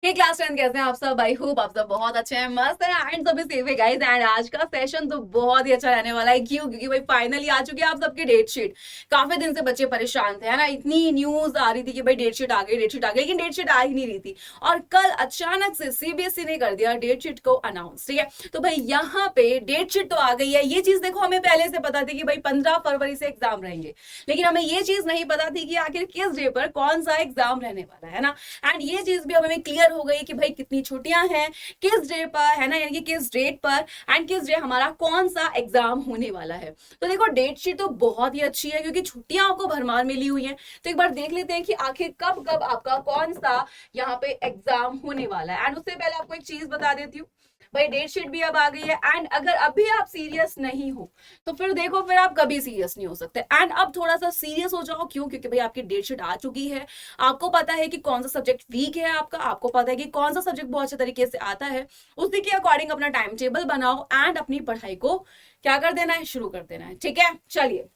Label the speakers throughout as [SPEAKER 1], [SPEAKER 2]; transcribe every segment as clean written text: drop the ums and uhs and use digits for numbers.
[SPEAKER 1] हे class 10 कैसे हैं आप सब। आई होप आप सब बहुत अच्छे हैं, मस्त है एंड सभी सेफ है गाइस। एंड आज का सेशन तो बहुत ही अच्छा रहने वाला है। क्यों? क्योंकि भाई फाइनली आ चुकी है आप सबकी डेट शीट। काफी दिन से बच्चे परेशान थे, है ना। इतनी न्यूज आ रही थी कि भाई डेट शीट आ गई, डेट शीट आ गई, लेकिन डेट शीट आ ही नहीं रही थी। और कल अचानक से सीबीएसई ने कर दिया डेट शीट को अनाउंस। ठीक है, तो भाई यहाँ पे डेट शीट तो आ गई है। ये चीज देखो, हमें पहले से पता थी कि भाई 15 फरवरी से एग्जाम रहेंगे, लेकिन हमें ये चीज नहीं पता थी कि आखिर किस डे पर कौन सा एग्जाम रहने वाला है ना। एंड ये चीज भी हमें क्लियर हो गई कि भाई कितनी छुट्टियां हैं, किस डे पर, है ना, यानी कि किस डेट पर एंड किस डे हमारा कौन सा एग्जाम होने वाला है। तो देखो डेट शीट तो बहुत ही अच्छी है क्योंकि छुट्टियां आपको भरमार मिली हुई हैं। तो एक बार देख लेते हैं कि आखिर कब कब आपका कौन सा यहाँ पे एग्जाम होने वाला है। एंड उससे पहले आपको एक चीज बता देती हूँ, भाई डेट शीट भी अब आ गई है। एंड अगर अभी आप सीरियस नहीं हो तो फिर देखो, फिर आप कभी सीरियस नहीं हो सकते। एंड अब थोड़ा सा सीरियस हो जाओ। क्यों? क्योंकि भाई आपकी डेट शीट आ चुकी है। आपको पता है कि कौन सा सब्जेक्ट वीक है आपका, आपको पता है कि कौन सा सब्जेक्ट बहुत अच्छे तरीके से आता है। उसी के अकॉर्डिंग अपना टाइम टेबल बनाओ एंड अपनी पढ़ाई को क्या कर देना है, शुरू कर देना है। ठीक है, चलिए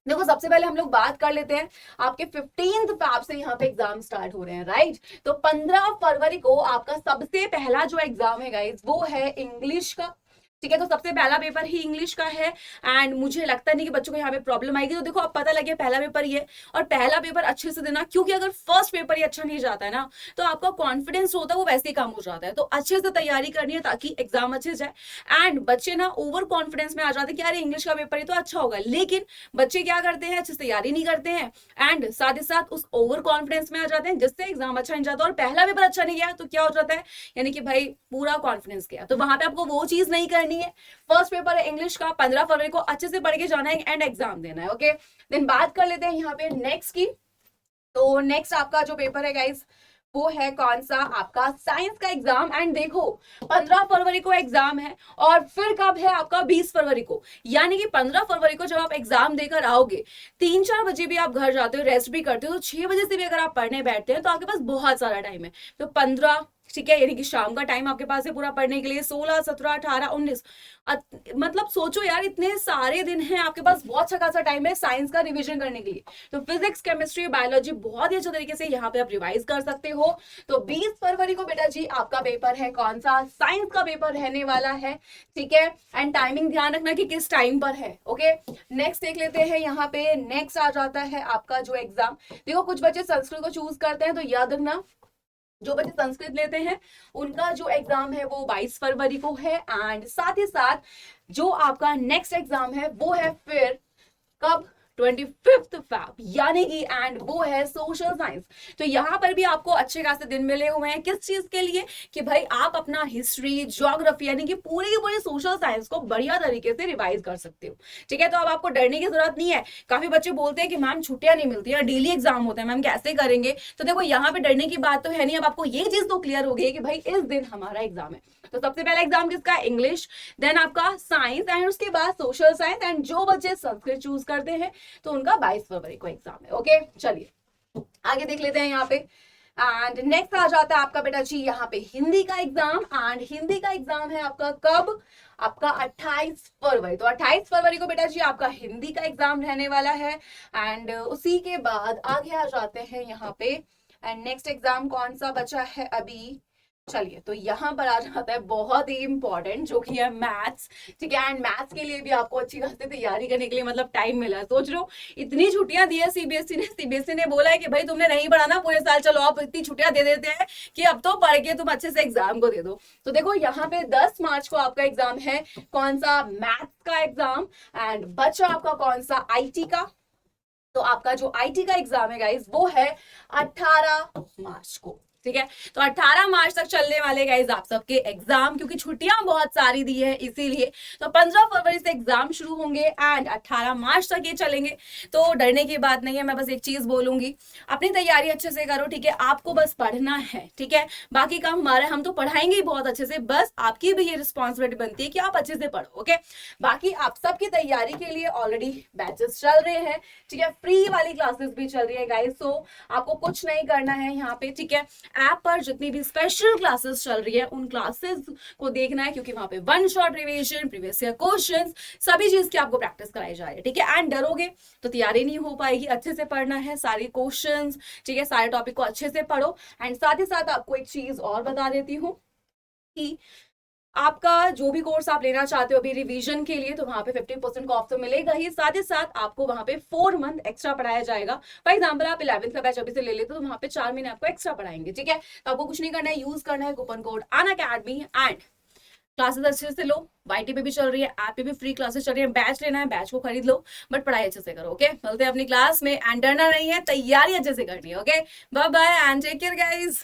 [SPEAKER 1] देखो सबसे पहले हम लोग बात कर लेते हैं। आपके 15 फैब से यहाँ पे एग्जाम स्टार्ट हो रहे हैं, राइट। तो 15 फरवरी को आपका सबसे पहला जो एग्जाम है गाइज वो है इंग्लिश का। ठीक है, तो सबसे पहला पेपर ही इंग्लिश का है। एंड मुझे लगता नहीं कि बच्चों को यहाँ पे प्रॉब्लम आएगी। तो देखो अब पता लगे पहला पेपर ही है, और पहला पेपर अच्छे से देना, क्योंकि अगर फर्स्ट पेपर ही अच्छा नहीं जाता है ना तो आपका कॉन्फिडेंस होता है वो वैसे ही कम हो जाता है। तो अच्छे से तैयारी करनी है ताकि एग्जाम अच्छे जाए। एंड बच्चे ना ओवर कॉन्फिडेंस में आ जाते हैं कि यार इंग्लिश का पेपर ही तो अच्छा होगा, लेकिन बच्चे क्या करते हैं, अच्छे से तैयारी नहीं करते हैं एंड साथ ही साथ उस ओवर कॉन्फिडेंस में आ जाते हैं, जिससे एग्जाम अच्छा नहीं जाता। और पहला पेपर अच्छा नहीं गया तो क्या हो जाता है, यानी कि भाई पूरा कॉन्फिडेंस गया। तो वहां पे आपको वो चीज नहीं करनी है। फर्स्ट पेपर है इंग्लिश का, 15 फरवरी को अच्छे से पढ़ के जाना है एंड एग्जाम देना है। ओके, देन बात कर लेते हैं यहाँ पे नेक्स्ट की। तो नेक्स्ट आपका जो पेपर है गाइज वो है कौन सा, आपका साइंस का एग्जाम। एंड देखो 15 फरवरी को एग्जाम है, और फिर कब है आपका 20 फरवरी को। यानी कि 15 फरवरी को जब आप एग्जाम देकर आओगे, 3-4 बजे भी आप घर जाते हो, रेस्ट भी करते हो, तो 6 बजे से भी अगर आप पढ़ने बैठते हैं तो आपके पास बहुत सारा टाइम है। तो 15, ठीक है, यानी कि शाम का टाइम आपके पास है पूरा पढ़ने के लिए। 16, 17, 18, 19, मतलब सोचो यार इतने सारे दिन हैं आपके पास, बहुत अच्छा खासा टाइम है साइंस का रिवीजन करने के लिए। तो फिजिक्स, केमिस्ट्री, बायोलॉजी बहुत ही अच्छे तरीके से यहाँ पे आप रिवाइज कर सकते हो। तो 20 फरवरी को बेटा जी आपका पेपर है कौन सा, साइंस का पेपर रहने वाला है। ठीक है, एंड टाइमिंग ध्यान रखना कि किस टाइम पर है। ओके, नेक्स्ट देख लेते हैं यहाँ पे। नेक्स्ट आ जाता है आपका जो एग्जाम। देखो कुछ बच्चे संस्कृत को चूज करते हैं, तो याद रखना जो बच्चे संस्कृत लेते हैं उनका जो एग्जाम है वो 22 फरवरी को है। एंड साथ ही साथ जो आपका नेक्स्ट एग्जाम है वो है फिर कब, 25 फैब, यानी कि एंड वो है सोशल साइंस। तो यहां पर भी आपको अच्छे खासे दिन मिले हुए हैं। किस चीज के लिए, कि भाई आप अपना हिस्ट्री, ज्योग्राफी, यानी कि पूरी की पूरी सोशल साइंस को बढ़िया तरीके से रिवाइज कर सकते हो। ठीक है, तो अब आपको डरने की जरूरत नहीं है। काफी बच्चे बोलते हैं कि मैम छुट्टियां नहीं मिलती है, डेली एग्जाम होते हैं, मैम कैसे करेंगे। तो देखो यहाँ पे डरने की बात तो है नहीं। अब आपको ये चीज तो क्लियर हो गई कि भाई इस दिन हमारा एग्जाम है। तो सबसे पहला एग्जाम किसका, इंग्लिश, देन आपका साइंस, एंड उसके बाद सोशल साइंस। एंड जो बच्चे संस्कृत चूज करते हैं तो उनका 22 फरवरी को एग्जाम है। ओके, चलिए आगे देख लेते हैं यहाँ पे। एंड नेक्स्ट आ जाता है आपका बेटा जी यहाँ पे हिंदी का एग्जाम। एंड हिंदी का एग्जाम है आपका कब, आपका 28 फरवरी। तो 28 फरवरी को बेटा जी आपका हिंदी का एग्जाम रहने वाला है। एंड उसी के बाद आगे आ जाते हैं यहाँ पे। एंड नेक्स्ट एग्जाम कौन सा बचा है अभी, चलिए तो यहां पर आ जाता है बहुत ही इंपॉर्टेंट, जो कि है मैथ्स। ठीक है, एंड मैथ्स के लिए भी आपको अच्छी खासी तैयारी करने के लिए मतलब टाइम मिला है। सोच लो इतनी छुट्टियां दी है सीबीएसई ने। सीबीएसई ने बोला है कि भाई तुमने नहीं पढ़ा ना पूरे साल, चलो आप इतनी छुट्टियां दे देते हैं कि अब तो पढ़ के तुम अच्छे से एग्जाम को दे दो। तो देखो यहाँ पे 10 मार्च को आपका एग्जाम है कौन सा, मैथ्स का एग्जाम। एंड बच्चा आपका कौन सा, आईटी का। तो आपका जो आईटी का एग्जाम है गाइज वो है 18 मार्च को। ठीक है, तो 18 मार्च तक चलने वाले गाइज आप सबके एग्जाम, क्योंकि छुट्टियां बहुत सारी दी है इसीलिए। तो 15 फरवरी से एग्जाम शुरू होंगे एंड 18 मार्च तक ये चलेंगे। तो डरने की बात नहीं है। मैं बस एक चीज बोलूंगी, अपनी तैयारी अच्छे से करो। ठीक है, आपको बस पढ़ना है। ठीक है, बाकी काम हमारा, हम तो पढ़ाएंगे ही बहुत अच्छे से, बस आपकी भी ये रिस्पॉन्सिबिलिटी बनती है कि आप अच्छे से पढ़ो। ओके, बाकी आप सबकी तैयारी के लिए ऑलरेडी बैचेस चल रहे हैं। ठीक है, फ्री वाली क्लासेस भी चल रही है गाइस। सो आपको कुछ नहीं करना है यहाँ पे। ठीक है, ऐप पर जितनी भी स्पेशल क्लासेस चल रही है उन क्लासेस को देखना है, क्योंकि वहां पे one shot revision, previous year questions, सभी चीज की आपको प्रैक्टिस कराई जा रही है, ठीक है। एंड डरोगे तो तैयारी नहीं हो पाएगी, अच्छे से पढ़ना है सारी क्वेश्चंस, ठीक है, सारे टॉपिक को अच्छे से पढ़ो। एंड साथ ही साथ आपको एक चीज और बता देती हूँ कि आपका जो भी कोर्स आप लेना चाहते हो अभी रिवीजन के लिए, तो वहां पे 50% का ऑफ तो मिलेगा ही, साथ ही साथ आपको वहां पे 4 मंथ एक्स्ट्रा पढ़ाया जाएगा। फॉर एग्जाम्पल आप 11th का बैच अभी से ले लेते हो तो वहां पे 4 महीने आपको एक्स्ट्रा पढ़ाएंगे, ठीक है। तो आपको कुछ नहीं करना है, यूज करना है coupon code Unacademy and classes अच्छे से लो। वाईटी पे भी चल रही है, ऐप पे भी फ्री क्लासेस चल रही है, बैच लेना है बैच को खरीद लो, बट पढ़ाई अच्छे से करो, ओके। मिलते हैं अपनी क्लास में एंड डरना नहीं है, तैयारी अच्छे से करनी है, okay. Bye bye and take care guys.